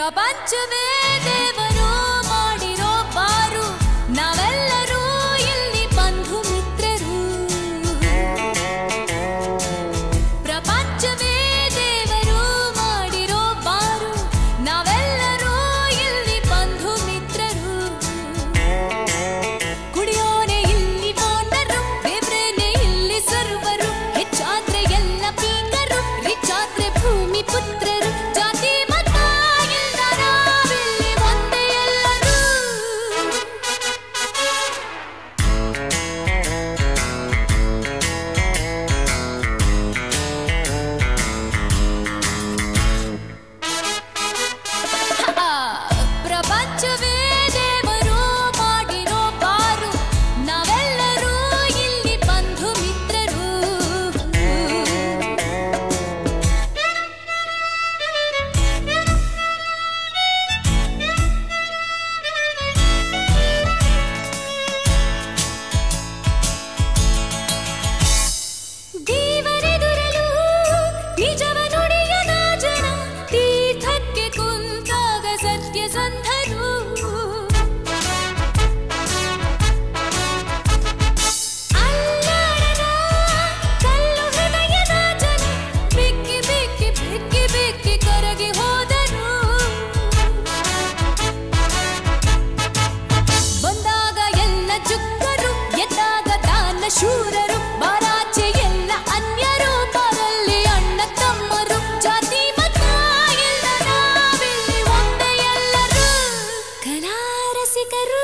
ಪ್ರಪಂಚವೇ ದೇವರು ಮಾಡಿರೋ ಬಾರು ನಾವೆಲ್ಲರೂ ಇಲ್ಲಿ ಬಂಧು ಮಿತ್ರರು ಪ್ರಪಂಚವೇ ದೇವರು ಮಾಡಿರೋ ಬಾರು ನಾವೆಲ್ಲರೂ ಇಲ್ಲಿ ಬಂಧು ಮಿತ್ರರು ಕುಡಿಯೋನೆ ಇಲ್ಲಿ ಓನರು ದೇವ್ರೇನೆ ಇಲ್ಲಿ ಸರ್ವರು ಹೆಚ್ಚಾದ್ರೆ ಎಲ್ಲ ಪೀಕರು ರಿಚಾದ್ರೆ ಭೂಮಿ ಪುತ್ರರು ಜಾತಿ ಪ್ರಪಂಚವೇ ದೇವರು ಮಾಡಿರೋ ಬಾರು ನಾವೆಲ್ಲರೂ ಇಲ್ಲಿ ಬಂಧು ಮಿತ್ರರು ದೇವರೆದುರಲು ನಿಜವ ನುಡಿಯದ ಜನ ತೀರ್ಥಕ್ಕೆ ಕುಂತಾಗ ಸತ್ಯಸಂಧರು ಅಲ್ಲಾಡದ ಕಲ್ಲು ಹೃದಯದ ಜನ ಬೆಕ್ಕಿ ಬೆಕ್ಕಿ ಬೆಕ್ಕಿ ಬೆಕ್ಕಿ ಕರಗಿ ಹೋದರು ಬಂದಾಗ ಎಲ್ಲ ಚುಕ್ಕರು ಎದ್ದಾಗ ತಾನ ಶೂರರು ಬಾರಾಚೆ ಎಲ್ಲ ಅನ್ಯರು ಬರಲಿ ಅಣ್ಣ ತಮ್ಮರು ಜಾತಿ ಮತ ಎಲ್ಲ ನಾವಿಲ್ಲಿ ಒಂದೇ ಎಲ್ಲರೂ ಕಲಾ ರಸಿಕರು